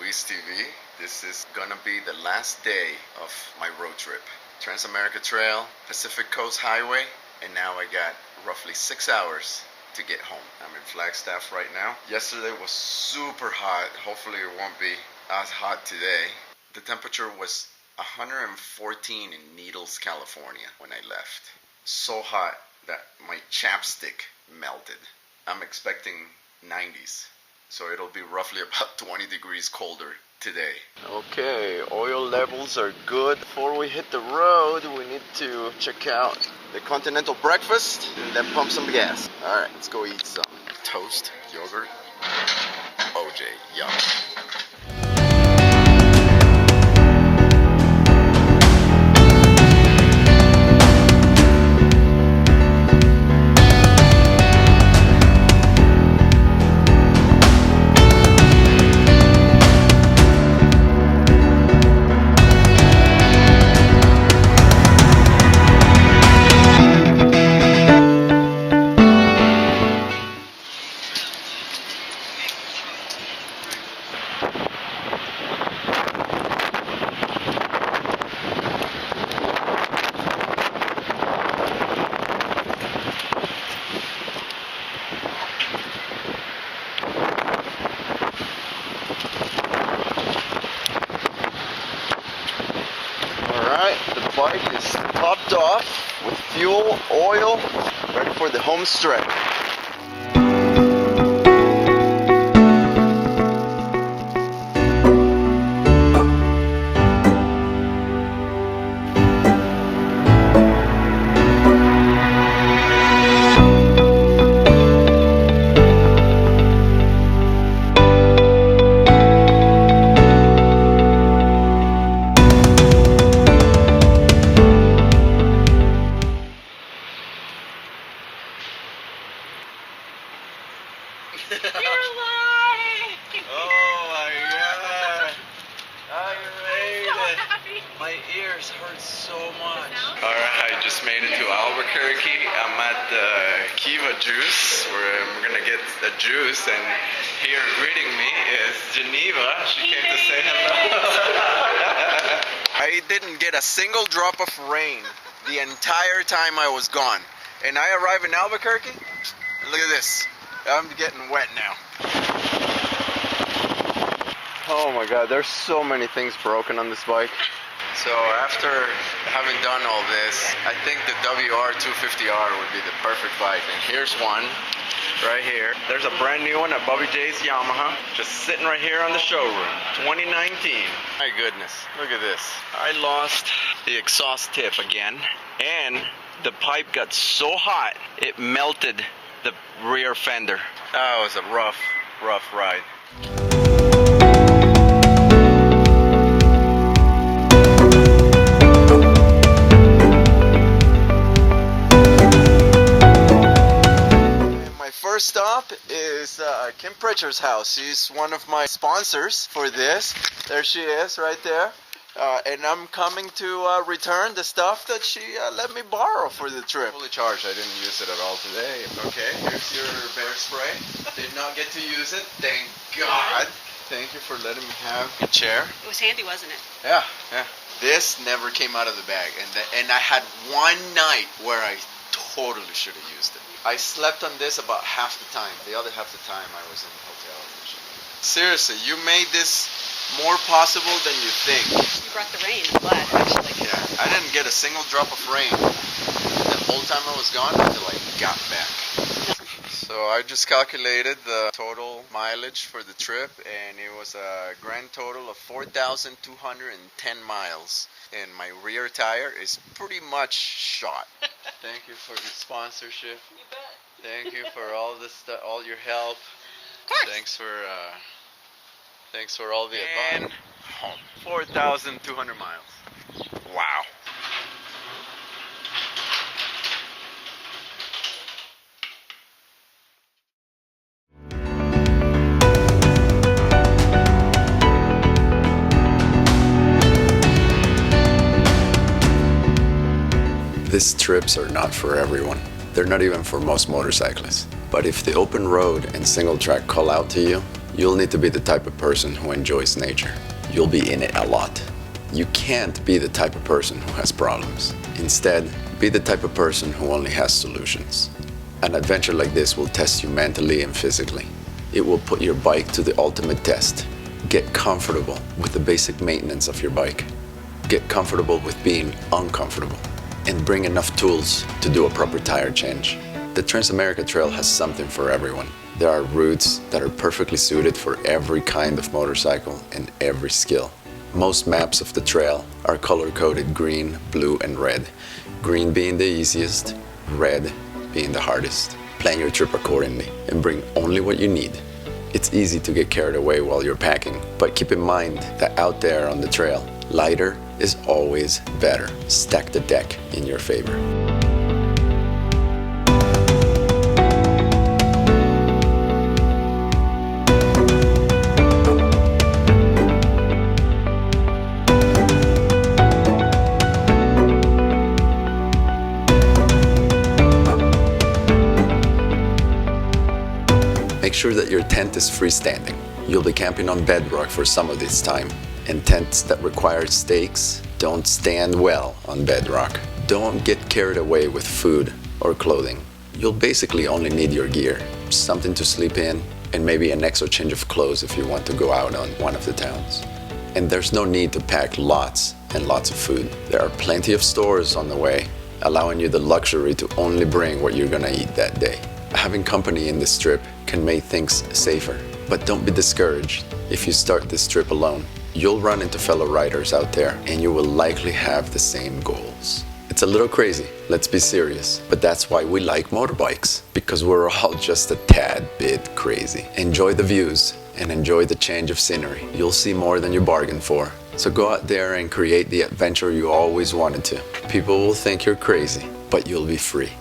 Luis TV. This is gonna be the last day of my road trip. Trans-America Trail, Pacific Coast Highway, and now I got roughly 6 hours to get home. I'm in Flagstaff right now. Yesterday was super hot. Hopefully it won't be as hot today. The temperature was 114 in Needles, California when I left. So hot that my chapstick melted. I'm expecting 90s, so it'll be roughly about 20 degrees colder today. Okay, oil levels are good. Before we hit the road, we need to check out the continental breakfast and then pump some gas. All right, let's go eat some toast, yogurt, OJ, yum. The bike is topped off with fuel, oil, ready for the home stretch. You're lying! Oh my god! I made so it! happy. My ears hurt so much. Alright, just made it to Albuquerque. I'm at the Kiva Juice where I'm gonna get a juice, and here greeting me is Geneva. She came to say hello. I didn't get a single drop of rain the entire time I was gone. And I arrive in Albuquerque, and look at this. I'm getting wet now. Oh my god, there's so many things broken on this bike. So after having done all this, I think the WR250R would be the perfect bike. And here's one right here. There's a brand new one at Bobby J's Yamaha, just sitting right here on the showroom. 2019. My goodness, look at this. I lost the exhaust tip again, and the pipe got so hot it melted the rear fender. That was a rough ride. My first stop is Kim Pritchard's house. She's one of my sponsors for this. There she is right there. And I'm coming to return the stuff that she let me borrow for the trip. Fully charged. I didn't use it at all today. Okay, here's your bear spray. Did not get to use it. Thank God. Thank you for letting me have a chair. It was handy, wasn't it? Yeah. This never came out of the bag, and I had one night where I totally should have used it. I slept on this about half the time. The other half the time I was in the hotel. Seriously, you made this more possible than you think. You brought the rain, I'm glad, actually. Yeah, I didn't get a single drop of rain the whole time I was gone until I got back. So I just calculated the total mileage for the trip, and it was a grand total of 4,210 miles. And my rear tire is pretty much shot. Thank you for the sponsorship. You bet. Thank you for all this stuff, all your help. Of course. Thanks for all the advice. 4,200 miles. Wow. These trips are not for everyone. They're not even for most motorcyclists. But if the open road and single track call out to you, You'll need to be the type of person who enjoys nature. You'll be in it a lot. You can't be the type of person who has problems. Instead, be the type of person who only has solutions. An adventure like this will test you mentally and physically. It will put your bike to the ultimate test. Get comfortable with the basic maintenance of your bike. Get comfortable with being uncomfortable. And bring enough tools to do a proper tire change. The Trans-America Trail has something for everyone. There are routes that are perfectly suited for every kind of motorcycle and every skill. Most maps of the trail are color-coded green, blue, and red. Green being the easiest, red being the hardest. Plan your trip accordingly and bring only what you need. It's easy to get carried away while you're packing, but keep in mind that out there on the trail, lighter is always better. Stack the deck in your favor. Make sure that your tent is freestanding. You'll be camping on bedrock for some of this time, and tents that require stakes don't stand well on bedrock. Don't get carried away with food or clothing. You'll basically only need your gear, something to sleep in, and maybe an extra change of clothes if you want to go out on one of the towns. And there's no need to pack lots and lots of food. There are plenty of stores on the way, allowing you the luxury to only bring what you're gonna eat that day. Having company in this trip can make things safer, but don't be discouraged if you start this trip alone. You'll run into fellow riders out there and you will likely have the same goals. It's a little crazy, let's be serious, but that's why we like motorbikes, because we're all just a tad bit crazy. Enjoy the views and enjoy the change of scenery. You'll see more than you bargained for. So go out there and create the adventure you always wanted to. People will think you're crazy, but you'll be free.